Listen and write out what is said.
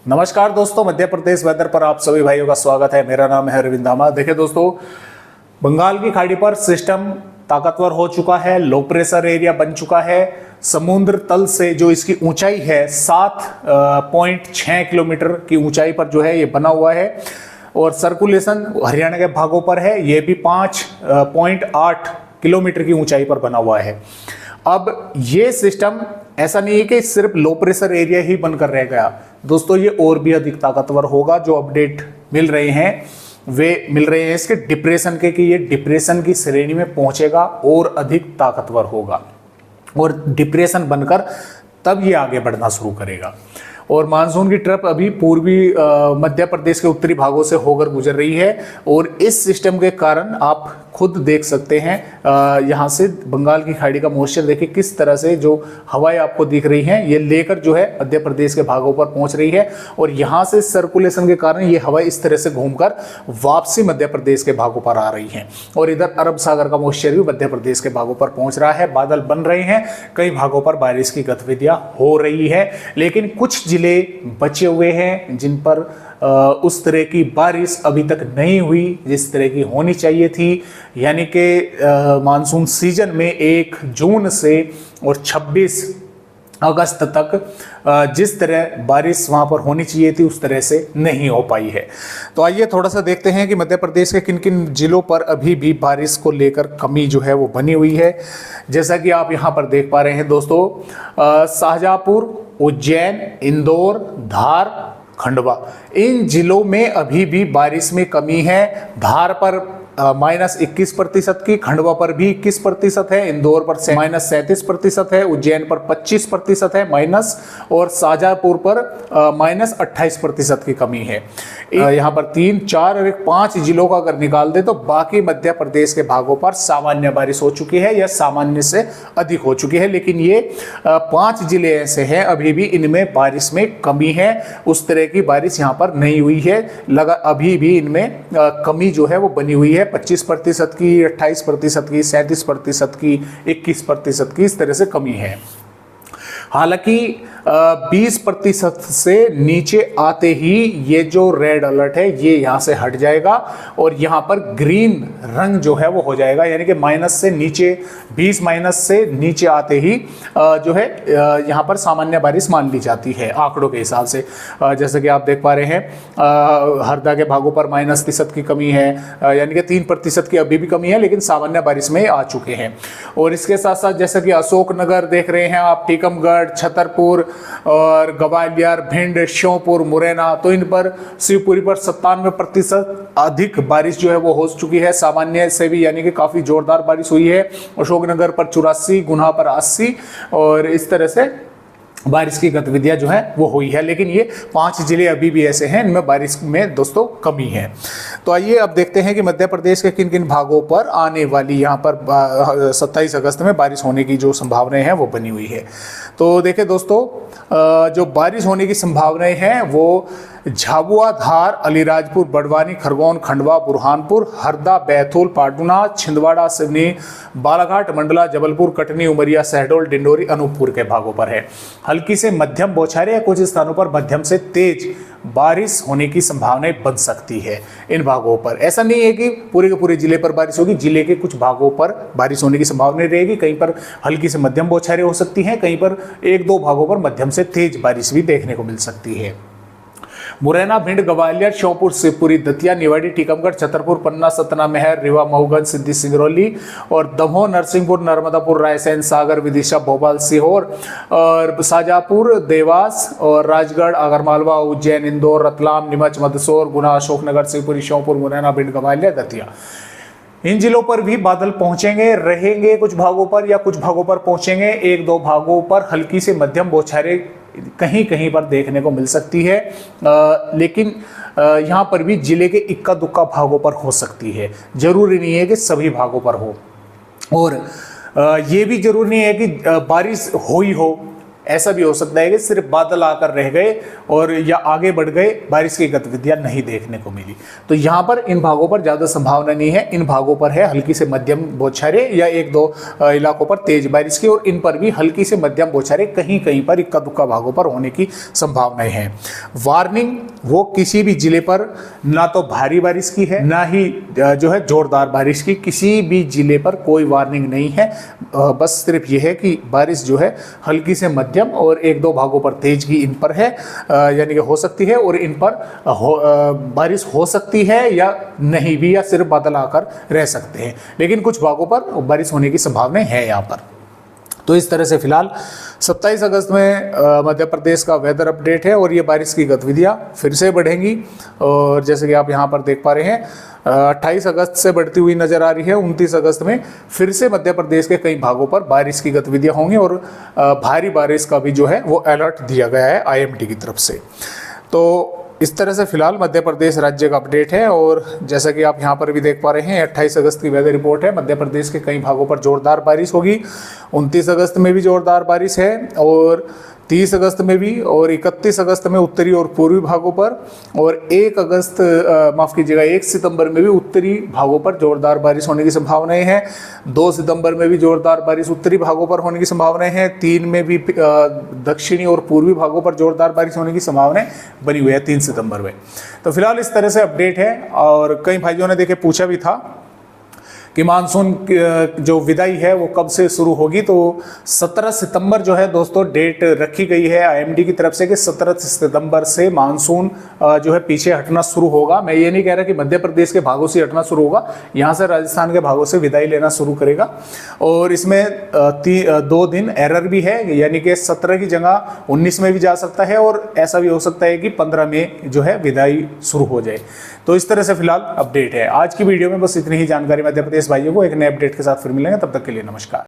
नमस्कार दोस्तों, मध्य प्रदेश वेदर पर आप सभी भाइयों का स्वागत है। मेरा नाम है अरविंद धामा। देखिए दोस्तों, बंगाल की खाड़ी पर सिस्टम ताकतवर हो चुका है, लो प्रेशर एरिया बन चुका है। समुद्र तल से जो इसकी ऊंचाई है 7.6 किलोमीटर की ऊंचाई पर जो है ये बना हुआ है और सर्कुलेशन हरियाणा के भागों पर है, ये भी 5.8 किलोमीटर की ऊंचाई पर बना हुआ है। अब ये सिस्टम ऐसा नहीं है कि सिर्फ लो प्रेशर एरिया ही बनकर रह गया दोस्तों, ये और भी अधिक ताकतवर होगा। जो अपडेट मिल रहे हैं वे मिल रहे हैं इसके डिप्रेशन के, कि ये डिप्रेशन की श्रेणी में पहुंचेगा और अधिक ताकतवर होगा और डिप्रेशन बनकर तब ये आगे बढ़ना शुरू करेगा। और मानसून की ट्रफ अभी पूर्वी मध्य प्रदेश के उत्तरी भागों से होकर गुजर रही है और इस सिस्टम के कारण आप खुद देख सकते हैं यहाँ से बंगाल की खाड़ी का मॉइस्चर देखिए किस तरह से जो हवाएं आपको दिख रही हैं ये लेकर जो है मध्य प्रदेश के भागों पर पहुंच रही है और यहाँ से सर्कुलेशन के कारण ये हवाएं इस तरह से घूमकर वापसी मध्य प्रदेश के भागों पर आ रही हैं और इधर अरब सागर का मॉइस्चर भी मध्य प्रदेश के भागों पर पहुंच रहा है। बादल बन रहे हैं, कई भागों पर बारिश की गतिविधियां हो रही है, लेकिन कुछ जिले बचे हुए हैं जिन पर उस तरह की बारिश अभी तक नहीं हुई जिस तरह की होनी चाहिए थी। यानी कि मानसून सीजन में 1 जून से और 26 अगस्त तक जिस तरह बारिश वहां पर होनी चाहिए थी उस तरह से नहीं हो पाई है। तो आइए थोड़ा सा देखते हैं कि मध्य प्रदेश के किन किन जिलों पर अभी भी बारिश को लेकर कमी जो है वो बनी हुई है। जैसा कि आप यहां पर देख पा रहे हैं दोस्तों, शाहजहांपुर, उज्जैन, इंदौर, धार, खंडवा, इन जिलों में अभी भी बारिश में कमी है। धार पर -21% की, खंडवा पर भी 21% है, इंदौर पर -37% है, उज्जैन पर 25% है माइनस और शाहजहांपुर पर -28% की कमी है। यहाँ पर 3, 4 और 5 जिलों का अगर निकाल दे तो बाकी मध्य प्रदेश के भागों पर सामान्य बारिश हो चुकी है या सामान्य से अधिक हो चुकी है, लेकिन ये 5 जिले ऐसे हैं अभी भी इनमें बारिश में कमी है। उस तरह की बारिश यहाँ पर नहीं हुई है, अभी भी इनमें कमी जो है वो बनी हुई है 25% की, 28% की, 37% की, 21% की, इस तरह से कमी है। हालांकि 20% से नीचे आते ही ये जो रेड अलर्ट है ये यहाँ से हट जाएगा और यहाँ पर ग्रीन रंग जो है वो हो जाएगा, यानी कि माइनस से नीचे 20 माइनस से नीचे आते ही जो है यहाँ पर सामान्य बारिश मान ली जाती है आंकड़ों के हिसाब से। जैसे कि आप देख पा रहे हैं हरदा के भागों पर -% की कमी है, यानी कि 3% की अभी भी कमी है, लेकिन सामान्य बारिश में आ चुके हैं। और इसके साथ साथ जैसे कि अशोकनगर देख रहे हैं आप, टीकमगढ़, छतरपुर और ग्वालियर, भिंड, श्योपुर, मुरैना, तो इन पर शिवपुरी पर 97% अधिक बारिश जो है वो हो चुकी है सामान्य से भी, यानी कि काफी जोरदार बारिश हुई है। अशोकनगर पर 84, गुना पर 80 और इस तरह से बारिश की गतिविधियां जो है वो हुई है। लेकिन ये 5 जिले अभी भी ऐसे हैं इनमें बारिश में दोस्तों कमी है। तो आइए अब देखते हैं कि मध्य प्रदेश के किन किन भागों पर आने वाली यहाँ पर 27 अगस्त में बारिश होने की जो संभावनाएं हैं वो बनी हुई है। तो देखिए दोस्तों, जो बारिश होने की संभावनाएं हैं वो झाबुआ, धार, अलीराजपुर, बड़वानी, खरगोन, खंडवा, बुरहानपुर, हरदा, बैतूल, पाटुना, छिंदवाड़ा, सिवनी, बालाघाट, मंडला, जबलपुर, कटनी, उमरिया, शहडोल, डिंडोरी, अनूपपुर के भागों पर है। हल्की से मध्यम बौछारें या कुछ स्थानों पर मध्यम से तेज बारिश होने की संभावनाएं बन सकती है इन भागों पर। ऐसा नहीं है कि पूरे के पूरे जिले पर बारिश होगी, जिले के कुछ भागों पर बारिश होने की संभावना रहेगी। कहीं पर हल्की से मध्यम बौछारें हो सकती हैं, कहीं पर 1-2 भागों पर मध्यम से तेज बारिश भी देखने को मिल सकती है। मुरैना, भिंड, ग्वालियर, श्योपुर, शिवपुरी, दतिया, निवाड़ी, टीकमगढ़, छतरपुर, पन्ना, सतना, महर, रीवा, मऊगंज, सिद्धि, सिंगरौली और दमोह, नरसिंहपुर, नर्मदापुर, रायसेन, सागर, विदिशा, भोपाल, सीहोर और शाहजहांपुर, देवास और राजगढ़, आगरमालवा, उज्जैन, इंदौर, रतलाम, नीमच, मंदसौर, गुना, अशोकनगर, शिवपुरी, श्योपुर, मुरैना, भिंड, ग्वालियर, दतिया, इन जिलों पर भी बादल पहुंचेंगे, रहेंगे कुछ भागों पर या कुछ भागों पर पहुंचेंगे। 1-2 भागों पर हल्की से मध्यम बौछारें कहीं कहीं पर देखने को मिल सकती है, लेकिन यहाँ पर भी जिले के इक्का दुक्का भागों पर हो सकती है, जरूरी नहीं है कि सभी भागों पर हो। और ये भी जरूरी नहीं है कि बारिश हो ही हो, ऐसा भी हो सकता है कि सिर्फ बादल आकर रह गए और या आगे बढ़ गए, बारिश की गतिविधियां नहीं देखने को मिली। तो यहाँ पर इन भागों पर ज़्यादा संभावना नहीं है, इन भागों पर है हल्की से मध्यम बौछारें या एक दो इलाकों पर तेज बारिश की, और इन पर भी हल्की से मध्यम बौछारें कहीं कहीं पर इक्का दुक्का भागों पर होने की संभावनाएं हैं। वार्निंग वो किसी भी जिले पर ना तो भारी बारिश की है ना ही जो है जोरदार बारिश की, किसी भी जिले पर कोई वार्निंग नहीं है। बस सिर्फ ये है कि बारिश जो है हल्की से मध्यम और एक दो भागों पर तेज की इन पर है, यानी कि हो सकती है, और इन पर बारिश हो सकती है या नहीं भी, या सिर्फ बादल आकर रह सकते हैं, लेकिन कुछ भागों पर बारिश होने की संभावना है यहाँ पर। तो इस तरह से फिलहाल 27 अगस्त में मध्य प्रदेश का वेदर अपडेट है और ये बारिश की गतिविधियाँ फिर से बढ़ेंगी, और जैसे कि आप यहाँ पर देख पा रहे हैं 28 अगस्त से बढ़ती हुई नजर आ रही है। 29 अगस्त में फिर से मध्य प्रदेश के कई भागों पर बारिश की गतिविधियाँ होंगी और भारी बारिश का भी जो है वो अलर्ट दिया गया है IMD की तरफ से। तो इस तरह से फिलहाल मध्य प्रदेश राज्य का अपडेट है, और जैसा कि आप यहाँ पर भी देख पा रहे हैं 28 अगस्त की वेदर रिपोर्ट है। मध्य प्रदेश के कई भागों पर जोरदार बारिश होगी, 29 अगस्त में भी जोरदार बारिश है, और 30 अगस्त में भी, और 31 अगस्त में उत्तरी और पूर्वी भागों पर, और 1 सितंबर में भी उत्तरी भागों पर जोरदार बारिश होने की संभावनाएं हैं। 2 सितंबर में भी जोरदार बारिश उत्तरी भागों पर होने की संभावनाएं हैं। 3 में भी दक्षिणी और पूर्वी भागों पर जोरदार बारिश होने की संभावनाएं बनी हुई है 3 सितंबर में। तो फिलहाल इस तरह से अपडेट है, और कई भाइयों ने देखे पूछा भी था कि मानसून जो विदाई है वो कब से शुरू होगी। तो 17 सितंबर जो है दोस्तों डेट रखी गई है IMD की तरफ से कि 17 सितंबर से मानसून जो है पीछे हटना शुरू होगा। मैं ये नहीं कह रहा कि मध्य प्रदेश के भागों से हटना शुरू होगा, यहाँ से राजस्थान के भागों से विदाई लेना शुरू करेगा। और इसमें 2 दिन एरर भी है, यानी कि 17 की जगह 19 में भी जा सकता है, और ऐसा भी हो सकता है कि 15 में जो है विदाई शुरू हो जाए। तो इस तरह से फिलहाल अपडेट है। आज की वीडियो में बस इतनी ही जानकारी। मध्य प्रदेश भाइयों को एक नए अपडेट के साथ फिर मिलेंगे, तब तक के लिए नमस्कार।